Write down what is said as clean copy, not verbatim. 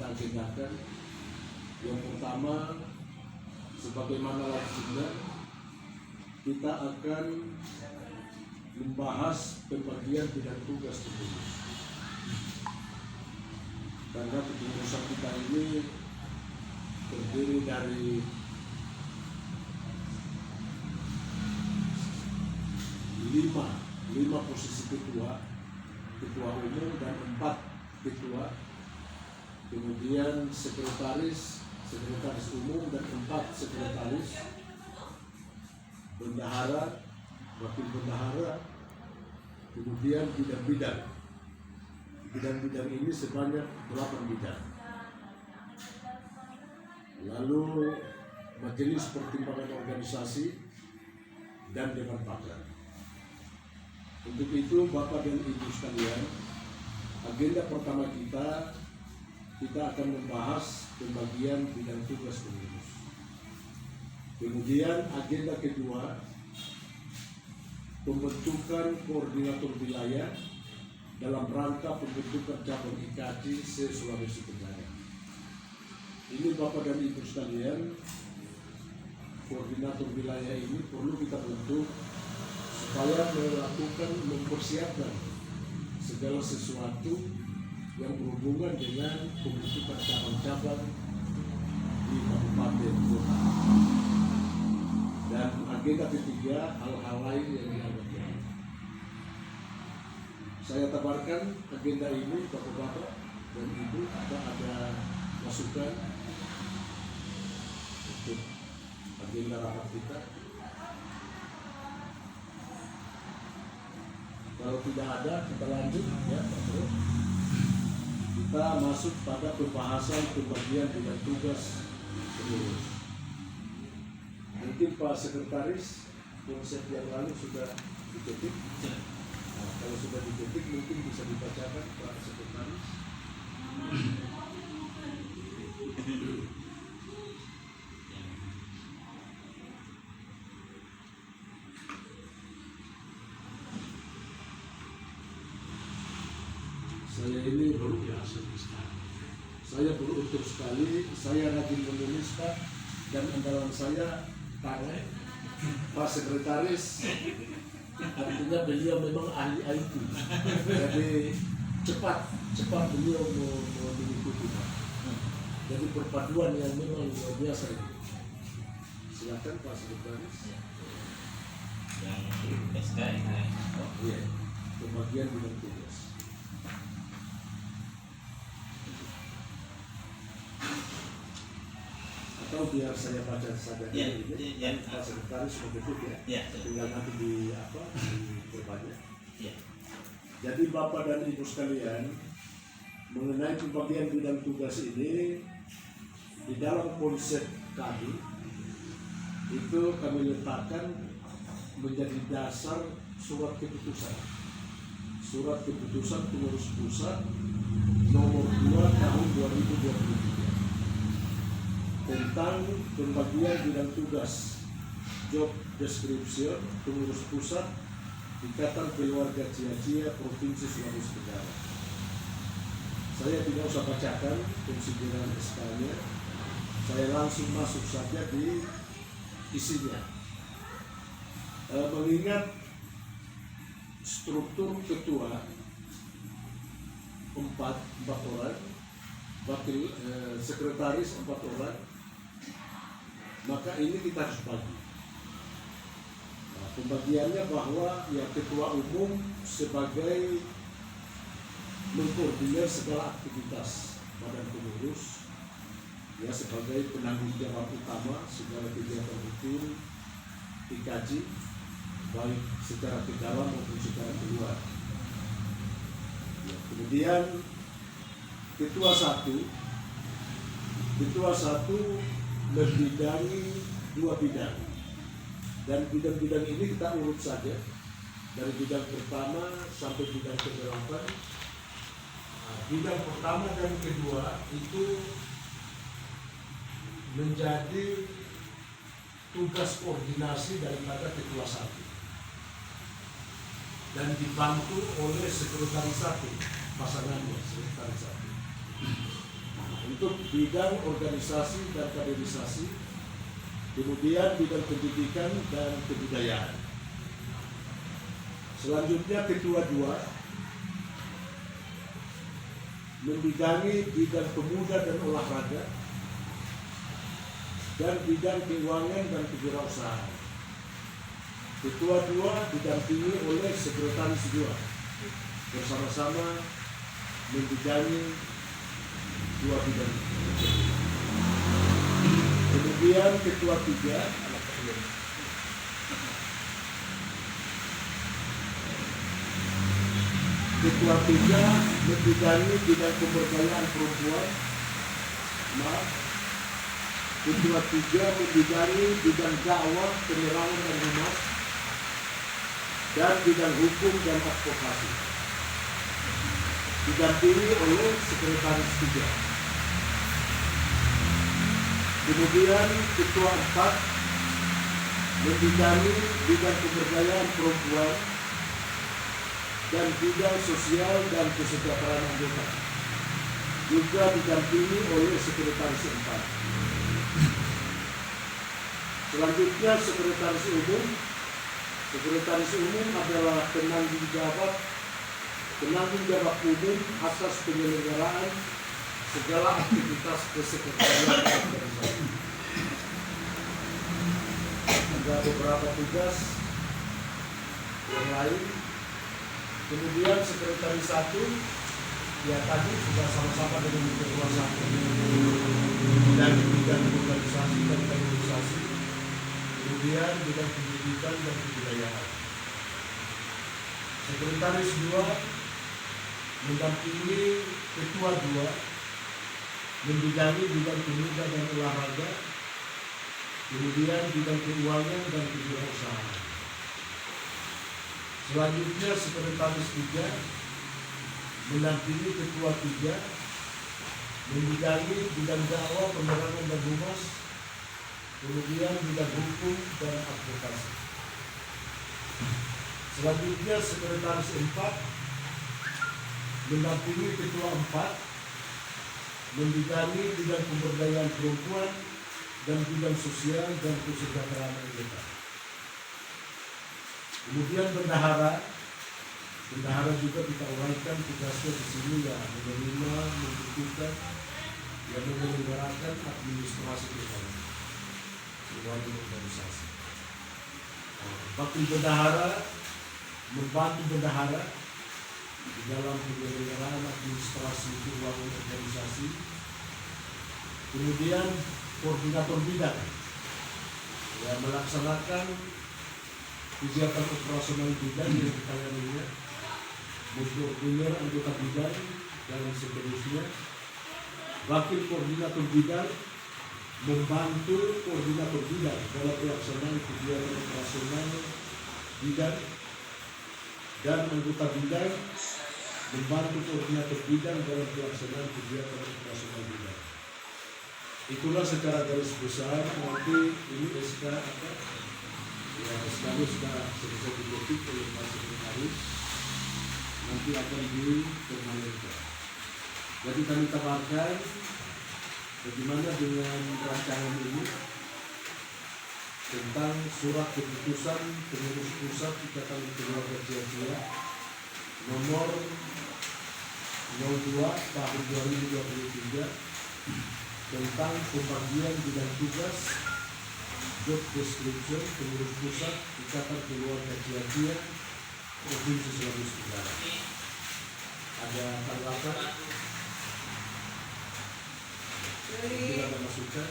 kita agendakan. Yang pertama, sebagaimana lazimnya, kita akan membahas pembagian bidang tugas pengurus. Karena kepengurusan kita ini terdiri dari 5 posisi ketua umum dan 4 ketua, kemudian sekretaris umum dan 4 sekretaris, bendahara, wakil bendahara, kemudian bidang-bidang ini sebanyak 8 bidang. Lalu majelis pertimbangan organisasi dan dewan pakar. Untuk itu Bapak dan Ibu sekalian, agenda pertama kita akan membahas pembagian bidang tugas pengurus. Kemudian agenda kedua, pembentukan koordinator wilayah dalam rangka pembentukan cabang IKJ se-Sulawesi Tenggara. Ini Bapak dan Ibu sekalian, koordinator wilayah ini perlu kita bentuk supaya mempersiapkan segala sesuatu yang berhubungan dengan pembentukan cabang-cabang di kabupaten kota. Dan agenda ketiga, hal-hal lain yang dianggap penting. Saya tabarkan agenda ini Bapak-bapak dan Ibu, ada masukan untuk agenda rapat kita. Kalau tidak ada, kita lanjut ya Pak Bro. Kita masuk pada pembahasan pembagian bidang tugas pengurus. Mungkin Pak Sekretaris konsep yang lalu sudah diketik. Nah, kalau sudah diketik mungkin bisa dibacakan Pak Sekretaris. Saya ini beruntung sekali, saya rajin menulis Pak, dan andalan saya tangan Pak Sekretaris, artinya beliau memang ahli IT, jadi cepat beliau mengikuti Pak. Jadi perpaduan yang memang luar biasa ini. Silakan Pak Sekretaris. Yang SK ini. Oh iya, pembagian bidang tugas. Atau biar saya baca saja ini, Pak Sekretaris begitu ya, tinggal nanti diperbanyak. Ya. Jadi Bapak dan Ibu sekalian, mengenai pembagian bidang tugas ini, di dalam konsep kami itu kami letakkan menjadi dasar surat keputusan pengurus pusat nomor 2 tahun 2023 tentang pembagian bidang tugas job description pengurus pusat Ikatan Keluarga Cia-Cia Provinsi Sulawesi Tenggara. Saya tidak usah bacakan konsideran SK-nya, saya langsung masuk saja di isinya. Mengingat struktur ketua 4 orang, wakil sekretaris 4 orang, maka ini kita harus bagi. Nah, pembagiannya bahwa ya ketua umum sebagai mengkoordinir segala aktivitas badan pengurus, ya sebagai penanggung jawab utama segala kegiatan rutin IKJ, baik secara ke dalam maupun secara keluar. Ya, kemudian ketua satu membidangi 2 bidang, dan bidang-bidang ini kita urut saja dari bidang pertama sampai bidang ke-8. Bidang pertama dan kedua itu menjadi tugas koordinasi daripada ketua 1 dan dibantu oleh sekretaris 1 pasangannya sekretaris 1. untuk bidang organisasi dan kaderisasi, kemudian bidang pendidikan dan kebudayaan. Selanjutnya ketua 2 membidangi bidang pemuda dan olahraga dan bidang keuangan dan kewirausahaan. Ketua 2 didampingi oleh sekretaris 2 bersama-sama membidangi 2 bidang. Kemudian ketua 3 membidangi bidang pemberdayaan perempuan. Ketua 3 membidangi bidang dakwah, penerangan dan humas, dan bidang hukum dan advokasi. Didampingi oleh sekretaris 3. Kemudian ketua 4 membidangi bidang pemberdayaan perempuan dan bidang sosial dan kesejahteraan anggota, juga didampingi oleh sekretaris 4. Selanjutnya sekretaris umum. Sekretaris umum adalah penanggung jawab umum atas penyelenggaraan segala aktivitas kesekretariatan organisasi. Ada beberapa tugas yang lain. Kemudian sekretaris 1 ya tadi sudah sama-sama dengan ketua 1 dan bidang organisasi dan kaderisasi, kemudian bidang pendidikan dan kebudayaan. Sekretaris 2 mendampingi ketua 2 membidangi bidang pemuda dan olahraga, kemudian bidang keuangan dan kewirausahaan. Selanjutnya sekretaris 3 mendampingi ketua 3 membidangi bidang dakwah, penerangan dan humas, kemudian bidang hukum dan advokasi. Selanjutnya sekretaris 4 mendampingi ketua 4 membidangi bidang pemberdayaan perempuan dan bidang sosial dan kesejahteraan anggota. Kemudian bendahara juga kita uraikan tugasnya di sini ya menerima, membutuhkan, yang menyelenggarakan administrasi bersama sebuah organisasi. Wakil bendahara membantu bendahara di dalam penyelenggaraan administrasi keuangan organisasi. Kemudian koordinator bidang yang melaksanakan kegiatan operasional bidang yang ditangani, mengkoordinir anggota bidang dan seterusnya. Wakil koordinator bidang membantu koordinator bidang dalam pelaksanaan kegiatan operasional bidang, dan anggota bidang membantu koordinator bidang dalam pelaksanaan kegiatan operasional bidang. Itulah secara garis besar. Nanti ini SK ya SK-nya sudah selesai diketik oleh Pak Sekretaris, nanti akan dipermanenkan. Jadi kami tawarkan bagaimana dengan rancangan ini tentang surat keputusan pengurus pusat Ikatan Keluarga Cianjur nomor 02 tahun 2023 tentang pembagian bidang tugas job description pengurus pusat Ikatan Keluarga Cianjur Provinsi Sulawesi Tenggara. Ada tanggapan? Tidak ada masukan?